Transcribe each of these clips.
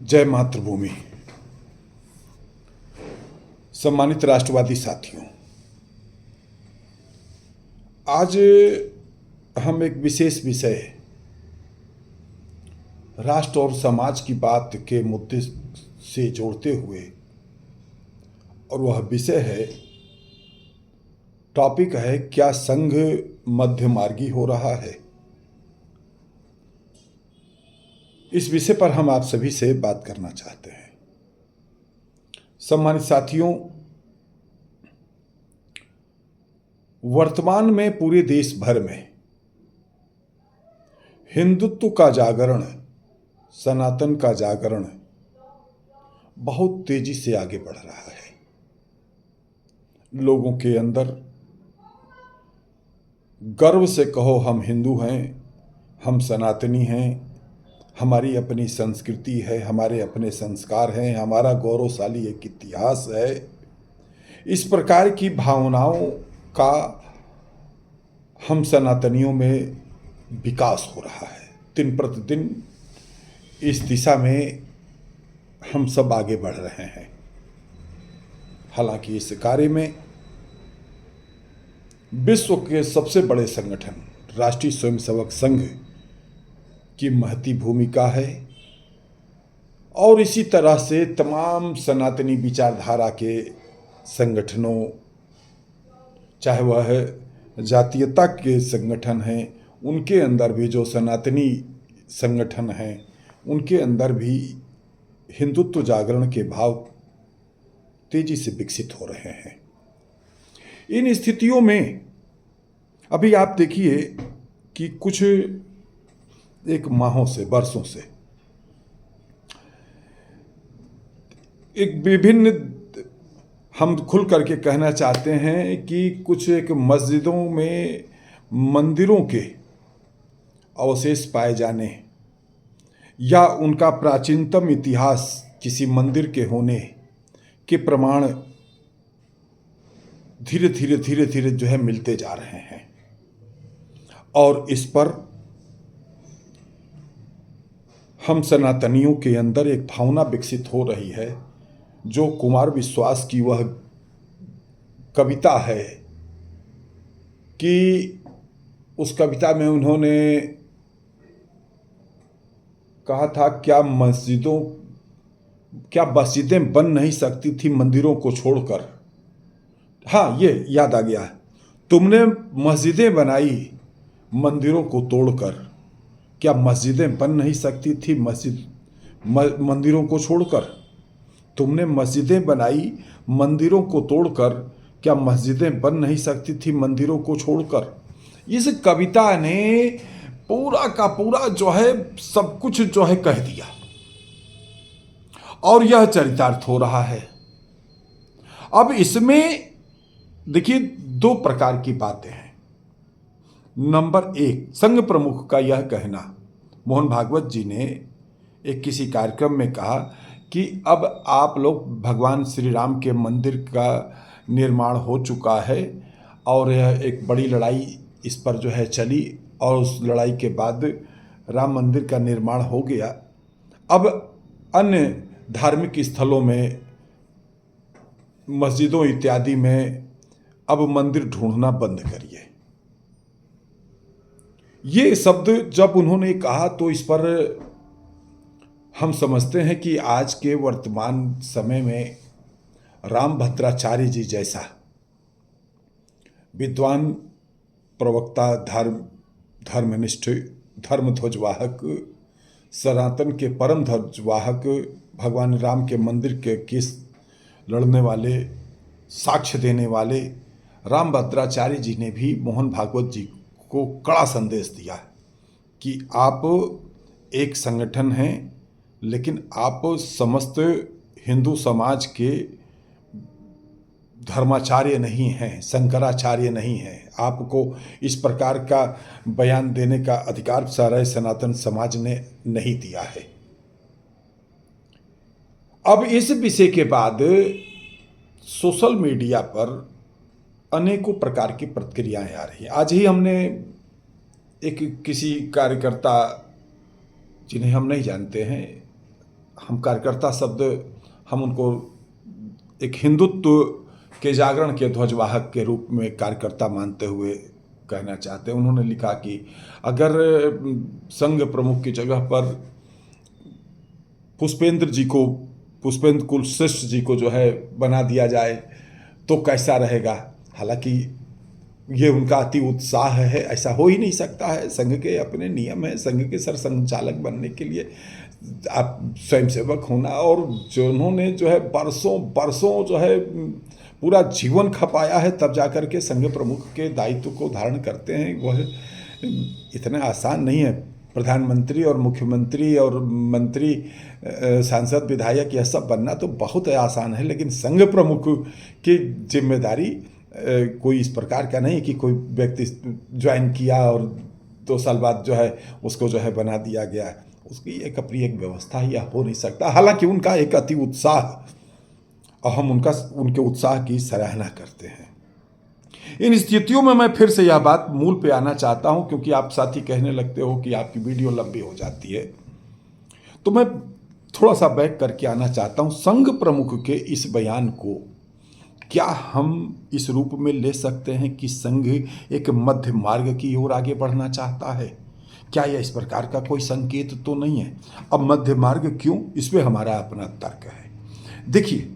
जय मातृभूमि। सम्मानित राष्ट्रवादी साथियों, आज हम एक विशेष विषय राष्ट्र और समाज की बात के मुद्दे से जोड़ते हुए, और वह विषय है, टॉपिक है, क्या संघ मध्यमार्गी हो रहा है। इस विषय पर हम आप सभी से बात करना चाहते हैं। सम्मानित साथियों, वर्तमान में पूरे देश भर में हिंदुत्व का जागरण, सनातन का जागरण बहुत तेजी से आगे बढ़ रहा है। लोगों के अंदर गर्व से कहो, हम हिंदू हैं, हम सनातनी हैं, हमारी अपनी संस्कृति है, हमारे अपने संस्कार हैं, हमारा गौरवशाली एक इतिहास है। इस प्रकार की भावनाओं का हम सनातनियों में विकास हो रहा है। दिन प्रतिदिन इस दिशा में हम सब आगे बढ़ रहे हैं। हालांकि इस कार्य में विश्व के सबसे बड़े संगठन राष्ट्रीय स्वयंसेवक संघ की महती भूमिका है, और इसी तरह से तमाम सनातनी विचारधारा के संगठनों, चाहे वह जातीयता के संगठन हैं, उनके अंदर भी जो सनातनी संगठन हैं, उनके अंदर भी हिंदुत्व जागरण के भाव तेजी से विकसित हो रहे हैं। इन स्थितियों में अभी आप देखिए कि कुछ एक माहों से, वर्षों से एक विभिन्न, हम खुल करके कहना चाहते हैं कि कुछ एक मस्जिदों में मंदिरों के अवशेष पाए जाने, या उनका प्राचीनतम इतिहास किसी मंदिर के होने के प्रमाण धीरे धीरे जो है मिलते जा रहे हैं। और इस पर हम सनातनियों के अंदर एक भावना विकसित हो रही है, जो कुमार विश्वास की वह कविता है कि उस कविता में उन्होंने कहा था, क्या मस्जिदें बन नहीं सकती थी मंदिरों को छोड़कर। हाँ, ये याद आ गया, तुमने मस्जिदें बनाई मंदिरों को तोड़कर, क्या मस्जिदें बन नहीं सकती थी मंदिरों को छोड़कर। तुमने मस्जिदें बनाई मंदिरों को तोड़कर, क्या मस्जिदें बन नहीं सकती थी मंदिरों को छोड़कर। इस कविता ने पूरा का पूरा जो है सब कुछ जो है कह दिया, और यह चरितार्थ हो रहा है। अब इसमें देखिए दो प्रकार की बातें हैं। नंबर एक, संघ प्रमुख का यह कहना, मोहन भागवत जी ने एक किसी कार्यक्रम में कहा कि अब आप लोग, भगवान श्री राम के मंदिर का निर्माण हो चुका है, और यह एक बड़ी लड़ाई इस पर जो है चली, और उस लड़ाई के बाद राम मंदिर का निर्माण हो गया। अब अन्य धार्मिक स्थलों में, मस्जिदों इत्यादि में अब मंदिर ढूंढना बंद करिए। ये शब्द जब उन्होंने कहा तो इस पर हम समझते हैं कि आज के वर्तमान समय में रामभद्राचार्य जी जैसा विद्वान, प्रवक्ता, धर्मनिष्ठ, धर्म ध्वजवाहक, सनातन के परम ध्वजवाहक, भगवान राम के मंदिर के केस लड़ने वाले, साक्ष्य देने वाले रामभद्राचार्य जी ने भी मोहन भागवत जी को कड़ा संदेश दिया कि आप एक संगठन हैं, लेकिन आप समस्त हिंदू समाज के धर्माचार्य नहीं हैं, शंकराचार्य नहीं हैं। आपको इस प्रकार का बयान देने का अधिकार सारा सनातन समाज ने नहीं दिया है। अब इस विषय के बाद सोशल मीडिया पर अनेकों प्रकार की प्रतिक्रियाएं आ रही हैं। आज ही हमने एक किसी कार्यकर्ता, जिन्हें हम नहीं जानते हैं, हम कार्यकर्ता शब्द हम उनको एक हिंदुत्व के जागरण के ध्वजवाहक के रूप में कार्यकर्ता मानते हुए कहना चाहते हैं। उन्होंने लिखा कि अगर संघ प्रमुख की जगह पर पुष्पेंद्र कुलश्रेष्ठ जी को जो है बना दिया जाए तो कैसा रहेगा। हालांकि ये उनका अति उत्साह है, ऐसा हो ही नहीं सकता है। संघ के अपने नियम हैं। संघ के सरसंघचालक बनने के लिए आप स्वयंसेवक होना, और जिन्होंने जो है बरसों जो है पूरा जीवन खपाया है तब जाकर के संघ प्रमुख के दायित्व को धारण करते हैं, वह इतना आसान नहीं है। प्रधानमंत्री और मुख्यमंत्री और मंत्री, सांसद, विधायक, यह सब बनना तो बहुत आसान है, लेकिन संघ प्रमुख की जिम्मेदारी कोई इस प्रकार का नहीं कि कोई व्यक्ति ज्वाइन किया और 2 साल बाद जो है उसको जो है बना दिया गया। उसकी एक अपनी एक व्यवस्था ही हो नहीं सकता। हालांकि उनका एक अति उत्साह, और हम उनके उत्साह की सराहना करते हैं। इन स्थितियों में मैं फिर से यह बात मूल पे आना चाहता हूं, क्योंकि आप साथी कहने लगते हो कि आपकी वीडियो लंबी हो जाती है, तो मैं थोड़ा सा बैक करके आना चाहता हूं। संघ प्रमुख के इस बयान को क्या हम इस रूप में ले सकते हैं कि संघ एक मध्य मार्ग की ओर आगे बढ़ना चाहता है? क्या यह इस प्रकार का कोई संकेत तो नहीं है? अब मध्य मार्ग क्यों, इसमें हमारा अपना तर्क है। देखिए,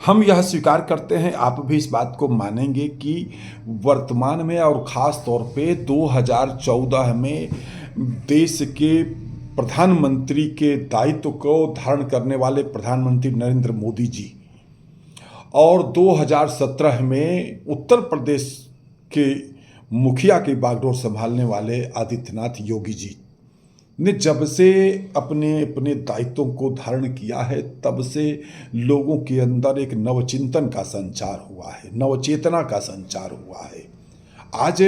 हम यह स्वीकार करते हैं, आप भी इस बात को मानेंगे कि वर्तमान में और ख़ास तौर पे 2014 में देश के प्रधानमंत्री के दायित्व को धारण करने वाले प्रधानमंत्री नरेंद्र मोदी जी और 2017 में उत्तर प्रदेश के मुखिया की बागडोर संभालने वाले आदित्यनाथ योगी जी ने जब से अपने दायित्वों को धारण किया है, तब से लोगों के अंदर एक नवचिंतन का संचार हुआ है, नवचेतना का संचार हुआ है। आज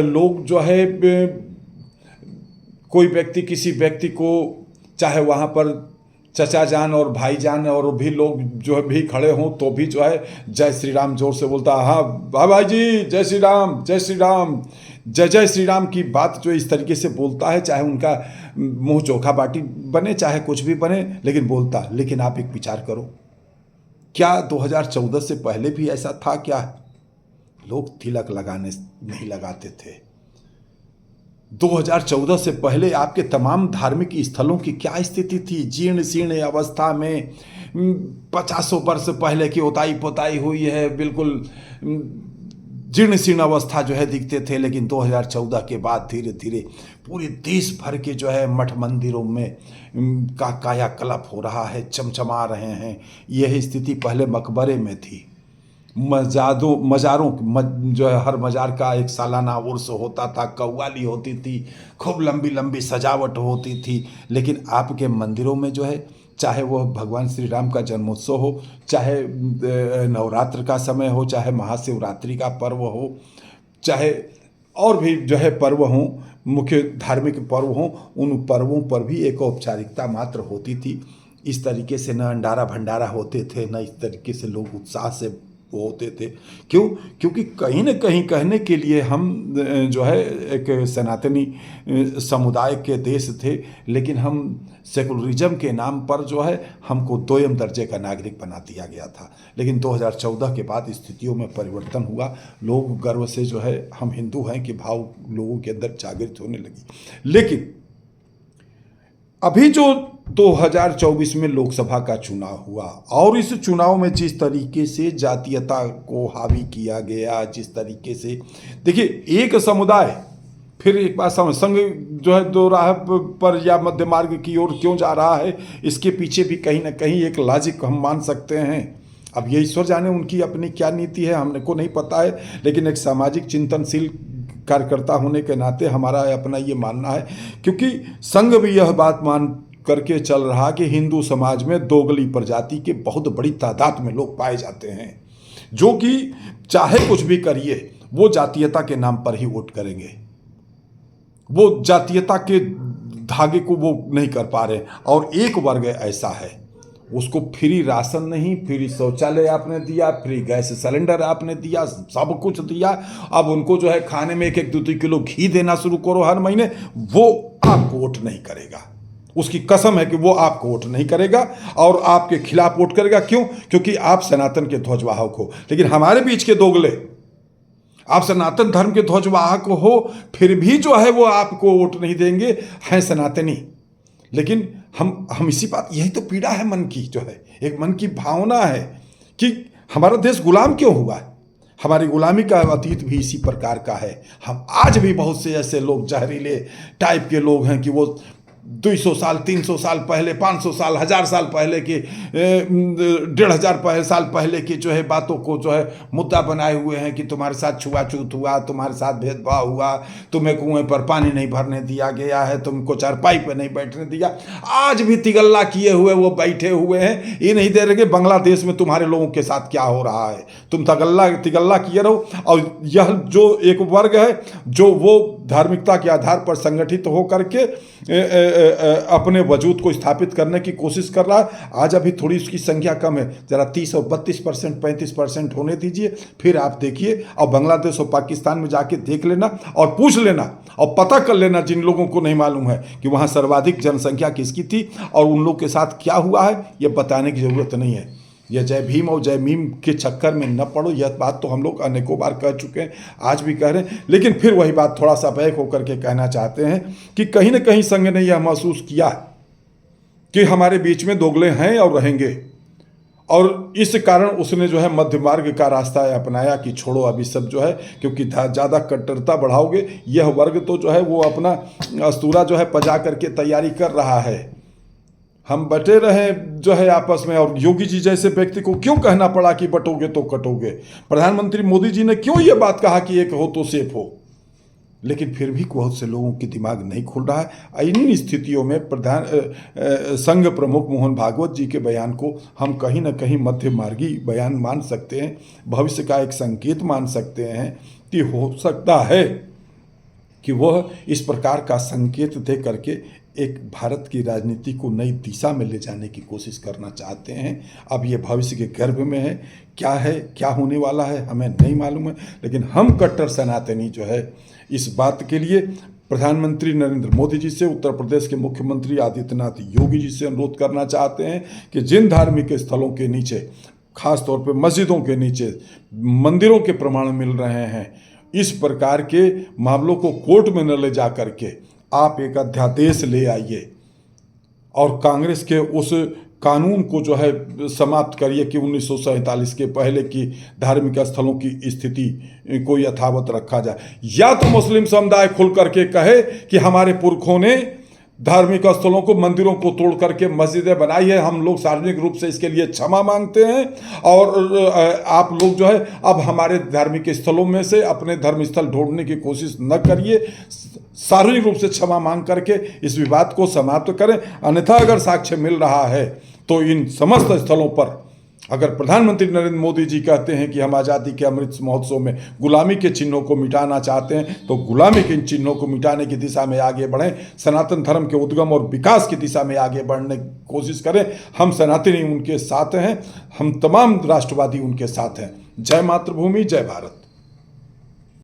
लोग जो है, कोई व्यक्ति किसी व्यक्ति को, चाहे वहाँ पर चचा जान और भाई जान और भी लोग जो है भी खड़े हों, तो भी जो है जय श्री राम जोर से बोलता है। हाँ भाई जी, जय श्री राम, जय श्री राम, जय जय श्री राम की बात जो इस तरीके से बोलता है, चाहे उनका मुंह चोखा बाटी बने, चाहे कुछ भी बने, लेकिन बोलता। लेकिन आप एक विचार करो, क्या 2014 से पहले भी ऐसा था? क्या लोग तिलक लगाने नहीं लगाते थे? 2014 से पहले आपके तमाम धार्मिक स्थलों की क्या स्थिति थी? जीर्ण शीर्ण अवस्था में, 50 वर्ष पहले की उताई पोताई हुई है, बिल्कुल जीर्ण शीर्ण अवस्था जो है दिखते थे। लेकिन 2014 के बाद धीरे धीरे पूरे देश भर के जो है मठ मंदिरों में का कायाकल्प हो रहा है, चमचमा रहे हैं। यह स्थिति पहले मकबरे में थी। मज़ारों जो है, हर मज़ार का एक सालाना उर्स होता था, कव्वाली होती थी, खूब लंबी लंबी सजावट होती थी। लेकिन आपके मंदिरों में जो है, चाहे वो भगवान श्री राम का जन्मोत्सव हो, चाहे नवरात्र का समय हो, चाहे महाशिवरात्रि का पर्व हो, चाहे और भी जो है पर्व हों, मुख्य धार्मिक पर्व हों, उन पर्वों पर भी एक औपचारिकता मात्र होती थी। इस तरीके से न अंडारा भंडारा होते थे, न इस तरीके से लोग उत्साह से होते थे। क्यों? क्योंकि कहीं न कहीं कहने के लिए हम जो है एक सनातनी समुदाय के देश थे, लेकिन हम सेकुलरिज्म के नाम पर जो है हमको दोयम दर्जे का नागरिक बना दिया गया था। लेकिन 2014 के बाद स्थितियों में परिवर्तन हुआ। लोग गर्व से जो है हम हिंदू हैं कि भाव लोगों के अंदर जागृत होने लगी। लेकिन अभी जो 2024 में लोकसभा का चुनाव हुआ, और इस चुनाव में जिस तरीके से जातीयता को हावी किया गया, जिस तरीके से, देखिए, एक समुदाय, फिर एक बात समझ, संघ जो है दो राह पर या मध्य मार्ग की ओर क्यों जा रहा है, इसके पीछे भी कहीं ना कहीं एक लॉजिक हम मान सकते हैं। अब ये ईश्वर जाने उनकी अपनी क्या नीति है, हमने को नहीं पता है। लेकिन एक सामाजिक चिंतनशील कार्यकर्ता होने के नाते हमारा अपना ये मानना है, क्योंकि संघ भी यह बात मान करके चल रहा कि हिंदू समाज में दोगली प्रजाति के बहुत बड़ी तादाद में लोग पाए जाते हैं, जो कि चाहे कुछ भी करिए वो जातीयता के नाम पर ही वोट करेंगे। वो जातीयता के धागे को वो नहीं कर पा रहे। और एक वर्ग ऐसा है, उसको फ्री राशन नहीं, फ्री शौचालय आपने दिया, फ्री गैस सिलेंडर आपने दिया, सब कुछ दिया। अब उनको जो है खाने में 1-2 किलो घी देना शुरू करो हर महीने, वो आपको वोट नहीं करेगा। उसकी कसम है कि वो आपको वोट नहीं करेगा और आपके खिलाफ वोट करेगा। क्यों? क्योंकि आप सनातन के ध्वजवाहक हो। लेकिन हमारे बीच के दोगले, आप सनातन धर्म के ध्वजवाहक हो, फिर भी जो है वो आपको वोट नहीं देंगे, हैं सनातनी। लेकिन हम इसी बात, यही तो पीड़ा है मन की, जो है एक मन की भावना है कि हमारा देश गुलाम क्यों हुआ है। हमारी गुलामी का अतीत भी इसी प्रकार का है। हम आज भी बहुत से ऐसे लोग, जहरीले टाइप के लोग हैं कि वो 200 साल 300 साल पहले, 500 साल 1000 साल पहले के 1500 साल पहले की जो है बातों को जो है मुद्दा बनाए हुए हैं कि तुम्हारे साथ छुआछूत हुआ, तुम्हारे साथ भेदभाव हुआ, तुम्हें कुएं पर पानी नहीं भरने दिया गया है, तुमको चारपाई पर नहीं बैठने दिया। आज भी तिगल्ला किए हुए वो बैठे हुए हैं। ये नहीं दे रहे कि बांग्लादेश में तुम्हारे लोगों के साथ क्या हो रहा है, तुम तिगल्ला किए रहो। और यह जो एक वर्ग है जो वो धार्मिकता के आधार पर संगठित होकर के अपने वजूद को स्थापित करने की कोशिश कर रहा है। आज अभी थोड़ी उसकी संख्या कम है, जरा 30 और 32% 35% होने दीजिए, फिर आप देखिए। और बांग्लादेश और पाकिस्तान में जाके देख लेना और पूछ लेना और पता कर लेना, जिन लोगों को नहीं मालूम है कि वहाँ सर्वाधिक जनसंख्या किसकी थी और उन लोग के साथ क्या हुआ है, ये बताने की जरूरत नहीं है। यह जय भीम और जय मीम के चक्कर में न पड़ो। यह बात तो हम लोग अनेकों बार कह चुके हैं, आज भी कह रहे हैं। लेकिन फिर वही बात थोड़ा सा बैक होकर के कहना चाहते हैं कि कहीं ना कहीं संघ ने यह महसूस किया कि हमारे बीच में दोगले हैं और रहेंगे, और इस कारण उसने जो है मध्य मार्ग का रास्ता अपनाया कि छोड़ो अभी सब जो है, क्योंकि ज़्यादा कट्टरता बढ़ाओगे, यह वर्ग तो जो है वो अपना अस्तूरा जो है पजा करके तैयारी कर रहा है। हम बटे रहे जो है आपस में, और योगी जी जैसे व्यक्ति को क्यों कहना पड़ा कि बटोगे तो कटोगे। प्रधानमंत्री मोदी जी ने क्यों ये बात कहा कि एक हो तो सेफ हो। लेकिन फिर भी बहुत से लोगों की दिमाग नहीं खुल रहा है। इन स्थितियों में संघ प्रमुख मोहन भागवत जी के बयान को हम कहीं ना कहीं मध्य मार्गी बयान मान सकते हैं, भविष्य का एक संकेत मान सकते हैं कि हो सकता है कि वह इस प्रकार का संकेत दे करके एक भारत की राजनीति को नई दिशा में ले जाने की कोशिश करना चाहते हैं। अब ये भविष्य के गर्भ में है, क्या होने वाला है हमें नहीं मालूम है। लेकिन हम कट्टर सनातनी जो है इस बात के लिए प्रधानमंत्री नरेंद्र मोदी जी से, उत्तर प्रदेश के मुख्यमंत्री आदित्यनाथ योगी जी से अनुरोध करना चाहते हैं कि जिन धार्मिक स्थलों के नीचे, खास तौर पे मस्जिदों के नीचे मंदिरों के प्रमाण मिल रहे हैं, इस प्रकार के मामलों को कोर्ट में न ले जा करके आप एक अध्यादेश ले आइए और कांग्रेस के उस कानून को जो है समाप्त करिए कि 1947 के पहले की धार्मिक स्थलों की स्थिति को यथावत रखा जाए। या तो मुस्लिम समुदाय खुल करके कहे कि हमारे पुरखों ने धार्मिक स्थलों को, मंदिरों को तोड़ करके मस्जिदें बनाई है, हम लोग सार्वजनिक रूप से इसके लिए क्षमा मांगते हैं, और आप लोग जो है अब हमारे धार्मिक स्थलों में से अपने धर्म स्थल ढूंढने की कोशिश न करिए, सार्वजनिक रूप से क्षमा मांग करके इस विवाद को समाप्त करें। अन्यथा अगर साक्ष्य मिल रहा है तो इन समस्त स्थलों पर अगर प्रधानमंत्री नरेंद्र मोदी जी कहते हैं कि हम आज़ादी के अमृत महोत्सव में गुलामी के चिन्हों को मिटाना चाहते हैं, तो गुलामी के इन चिन्हों को मिटाने की दिशा में आगे बढ़ें, सनातन धर्म के उद्गम और विकास की दिशा में आगे बढ़ने की कोशिश करें। हम सनातनी उनके साथ हैं, हम तमाम राष्ट्रवादी उनके साथ हैं। जय मातृभूमि, जय भारत।